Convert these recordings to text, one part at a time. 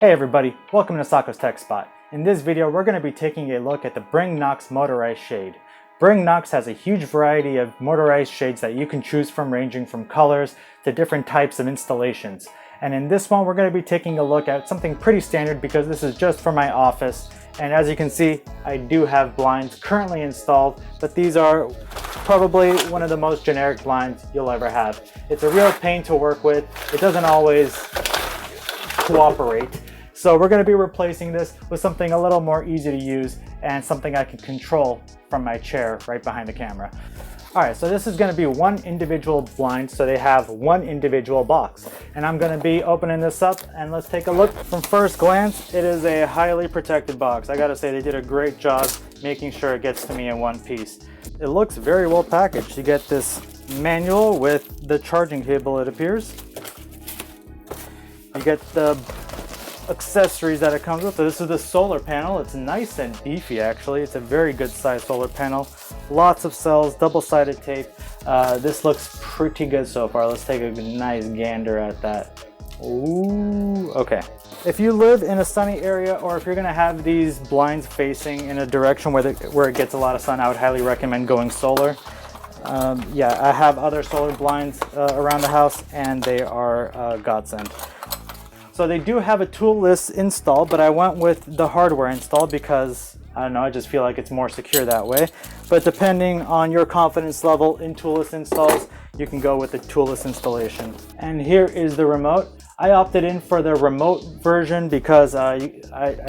Hey everybody, welcome to Sako's Tech Spot. In this video, we're going to be taking a look at the Bringnox Motorized shade. Bringnox has a huge variety of motorized shades that you can choose from, ranging from colors to different types of installations. And in this one, we're going to be taking a look at something pretty standard because this is just for my office. And as you can see, I do have blinds currently installed, but these are probably one of the most generic blinds you'll ever have. It's a real pain to work with. It doesn't always cooperate. So we're going to be replacing this with something a little more easy to use and something I can control from my chair right behind the camera. Alright, so this is going to be one individual blind, so they have one individual box. And I'm going to be opening this up and let's take a look. From first glance, it is a highly protected box. I gotta say, they did a great job making sure it gets to me in one piece. It looks very well packaged. You get this manual with the charging cable, it appears. You get the accessories that it comes with. So this is the solar panel. It's nice and beefy actually. It's a very good sized solar panel. Lots of cells, double-sided tape. This looks pretty good so far. Let's take a nice gander at that. Ooh, okay. If you live in a sunny area, or if you're gonna have these blinds facing in a direction where it gets a lot of sun, I would highly recommend going solar. Yeah, I have other solar blinds around the house and they are godsend. So they do have a toolless install, but I went with the hardware install because, I don't know, I just feel like it's more secure that way. But depending on your confidence level in toolless installs, you can go with the toolless installation. And here is the remote. I opted in for the remote version because I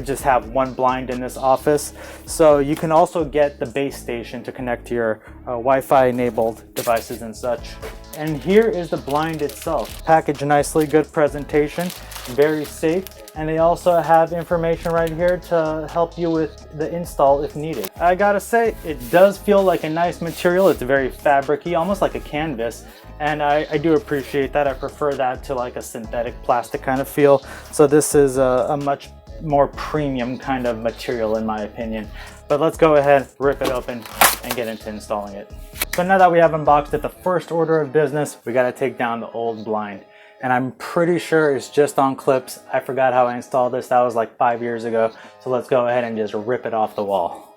just have one blind in this office. So you can also get the base station to connect to your Wi-Fi enabled devices and such. And here is the blind itself. Packaged nicely, good presentation, very safe. And they also have information right here to help you with the install if needed. I gotta say, it does feel like a nice material. It's very fabric-y, almost like a canvas. And I do appreciate that. I prefer that to like a synthetic plastic kind of feel. So this is a much more premium kind of material in my opinion. But let's go ahead, rip it open and get into installing it. So now that we have unboxed it, the first order of business, we gotta take down the old blind. And I'm pretty sure it's just on clips. I forgot how I installed this. That was like 5 years ago. So let's go ahead and just rip it off the wall.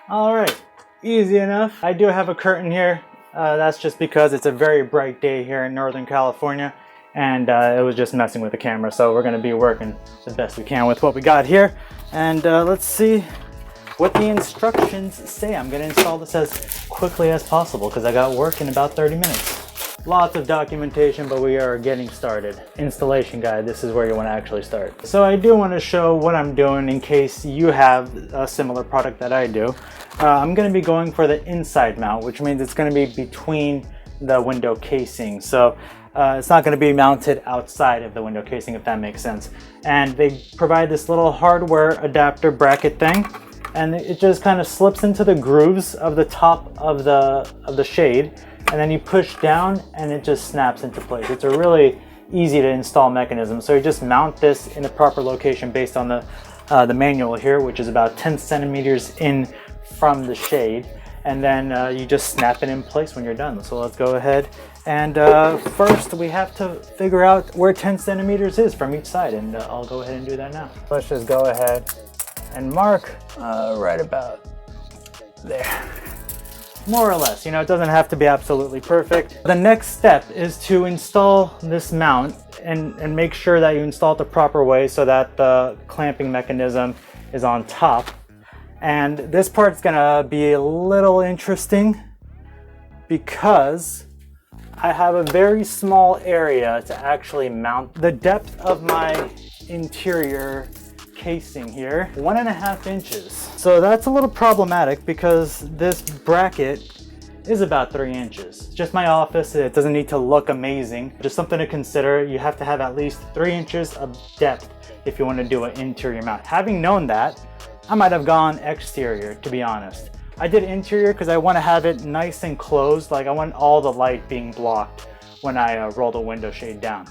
All right, easy enough. I do have a curtain here. That's just because it's a very bright day here in Northern California. And it was just messing with the camera. So we're gonna be working the best we can with what we got here. And let's see what the instructions say. I'm gonna install this as quickly as possible because I got work in about 30 minutes. Lots of documentation, but we are getting started. Installation guide, this is where you wanna actually start. So I do wanna show what I'm doing in case you have a similar product that I do. I'm gonna be going for the inside mount, which means it's gonna be between the window casing. So it's not going to be mounted outside of the window casing, if that makes sense. And they provide this little hardware adapter bracket thing, and it just kind of slips into the grooves of the top of the shade, and then you push down and it just snaps into place. It's a really easy to install mechanism. So you just mount this in the proper location based on the manual here, which is about 10 centimeters in from the shade. And then you just snap it in place when you're done. So let's go ahead and first we have to figure out where 10 centimeters is from each side, and I'll go ahead and do that now. Let's just go ahead and mark right about there. More or less, you know, it doesn't have to be absolutely perfect. The next step is to install this mount and make sure that you install it the proper way so that the clamping mechanism is on top. And this part's gonna be a little interesting because I have a very small area to actually mount. The depth of my interior casing here, 1.5 inches. So that's a little problematic because this bracket is about 3 inches. Just my office, it doesn't need to look amazing. Just something to consider. You have to have at least 3 inches of depth if you want to do an interior mount. Having known that, I might have gone exterior, to be honest. I did interior because I want to have it nice and closed. Like I want all the light being blocked when I roll the window shade down.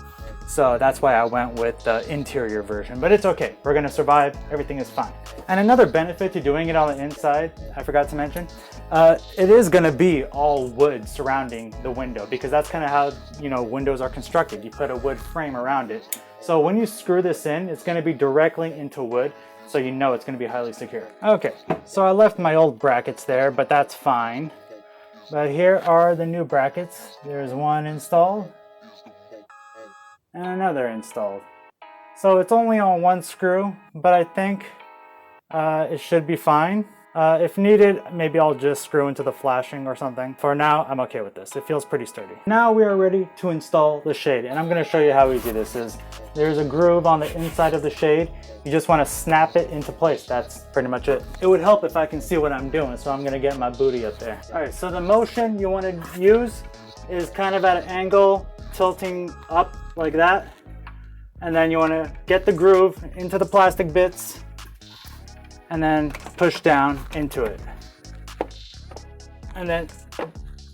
So that's why I went with the interior version, but it's okay. We're gonna survive, everything is fine. And another benefit to doing it on the inside, I forgot to mention, it is gonna be all wood surrounding the window, because that's kind of how, you know, windows are constructed. You put a wood frame around it. So when you screw this in, it's gonna be directly into wood, so you know it's gonna be highly secure. Okay, so I left my old brackets there, but that's fine. But here are the new brackets. There's one installed and another installed. So it's only on one screw, but I think it should be fine. If needed, maybe I'll just screw into the flashing or something. For now, I'm okay with this. It feels pretty sturdy. Now we are ready to install the shade, and I'm gonna show you how easy this is. There's a groove on the inside of the shade. You just wanna snap it into place. That's pretty much it. It would help if I can see what I'm doing, so I'm gonna get my booty up there. All right, so the motion you wanna use is kind of at an angle, tilting up like that. And then you wanna get the groove into the plastic bits, and then push down into it. And then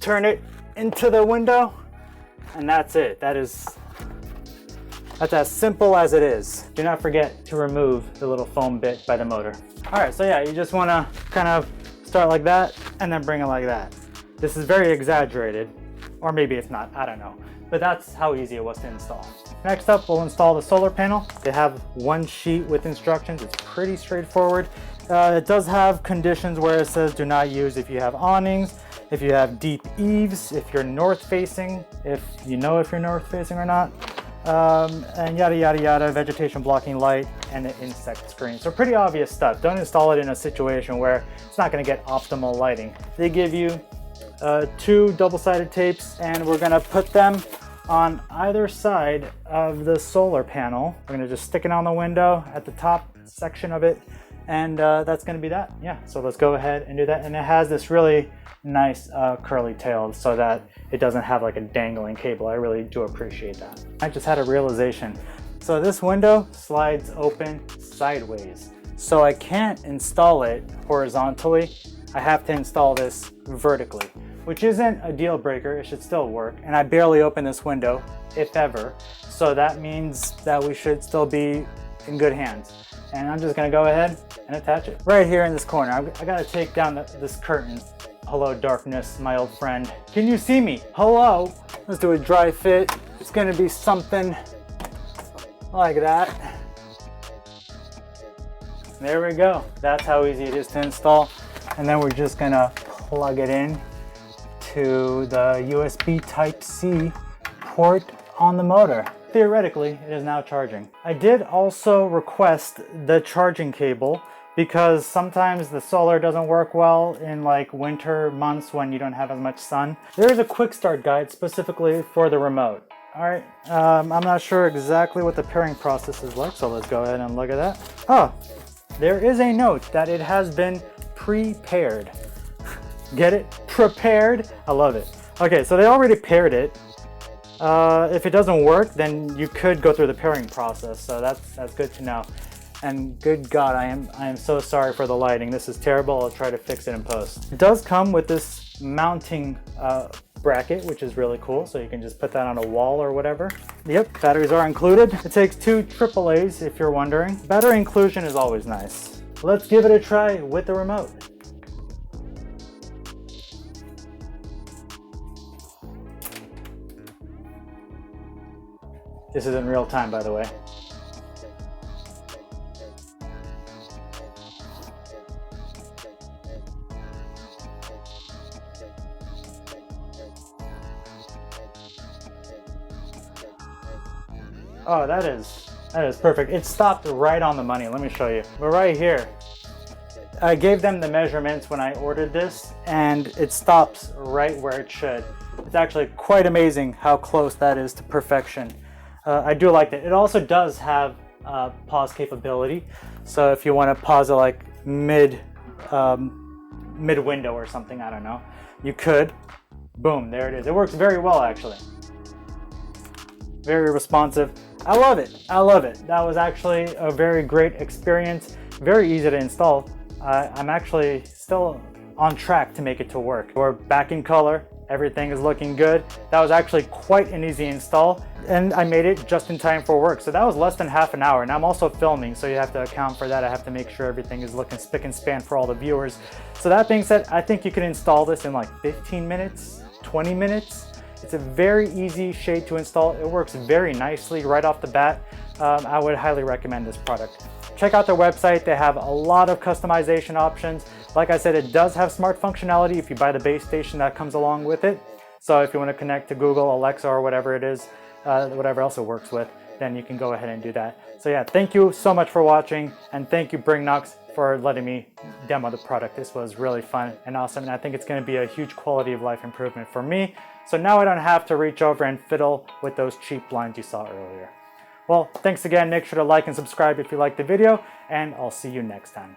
turn it into the window, and that's it. That's as simple as it is. Do not forget to remove the little foam bit by the motor. All right, so yeah, you just wanna kind of start like that and then bring it like that. This is very exaggerated, or maybe it's not, I don't know. But that's how easy it was to install. Next up, we'll install the solar panel. They have one sheet with instructions. It's pretty straightforward. It does have conditions where it says do not use if you have awnings, if you have deep eaves, if you're north facing, if you're north facing or not, and yada yada yada, vegetation blocking light, and an insect screen. So pretty obvious stuff. Don't install it in a situation where it's not gonna get optimal lighting. They give you 2 double-sided tapes, and we're gonna put them on either side of the solar panel. We're gonna just stick it on the window at the top section of it, and that's gonna be that. Yeah, so let's go ahead and do that. And it has this really nice curly tail so that it doesn't have like a dangling cable. I really do appreciate that. I just had a realization. So this window slides open sideways. So I can't install it horizontally. I have to install this vertically, which isn't a deal breaker. It should still work. And I barely open this window, if ever. So that means that we should still be in good hands. And I'm just gonna go ahead and attach it. Right here in this corner, I gotta take down this curtain. Hello, darkness, my old friend. Can you see me? Hello? Let's do a dry fit. It's gonna be something like that. There we go. That's how easy it is to install. And then we're just gonna plug it in to the USB Type-C port on the motor. Theoretically, it is now charging. I did also request the charging cable because sometimes the solar doesn't work well in like winter months when you don't have as much sun. There is a quick start guide specifically for the remote. All right, I'm not sure exactly what the pairing process is like, so let's go ahead and look at that. Oh, there is a note that it has been pre-paired. Get it? Prepared? I love it. Okay, so they already paired it. If it doesn't work, then you could go through the pairing process. So that's good to know. And good God, I am so sorry for the lighting. This is terrible. I'll try to fix it in post. It does come with this mounting bracket, which is really cool. So you can just put that on a wall or whatever. Yep, batteries are included. It takes 2 AAAs if you're wondering. Battery inclusion is always nice. Let's give it a try with the remote. This is in real time, by the way. Oh, that is perfect. It stopped right on the money. Let me show you. But right here, I gave them the measurements when I ordered this, and it stops right where it should. It's actually quite amazing how close that is to perfection. I do like that. It also does have pause capability. So if you want to pause it like mid window or something, I don't know, you could. Boom, there it is. It works very well, actually. Very responsive. I love it. I love it. That was actually a very great experience. Very easy to install. I'm actually still on track to make it to work. We're back in color. Everything is looking good. That was actually quite an easy install, and I made it just in time for work. So that was less than half an hour, and I'm also filming, so you have to account for that. I have to make sure everything is looking spick and span for all the viewers. So that being said, I think you can install this in like 15 minutes, 20 minutes. It's a very easy shade to install. It works very nicely right off the bat. I would highly recommend this product. Check out their website. They have a lot of customization options. Like I said, it does have smart functionality if you buy the base station that comes along with it. So if you want to connect to Google, Alexa, or whatever it is, whatever else it works with, then you can go ahead and do that. So yeah, thank you so much for watching, and thank you Bringnox for letting me demo the product. This was really fun and awesome, and I think it's going to be a huge quality of life improvement for me. So now I don't have to reach over and fiddle with those cheap blinds you saw earlier. Well, thanks again. Make sure to like and subscribe if you liked the video, and I'll see you next time.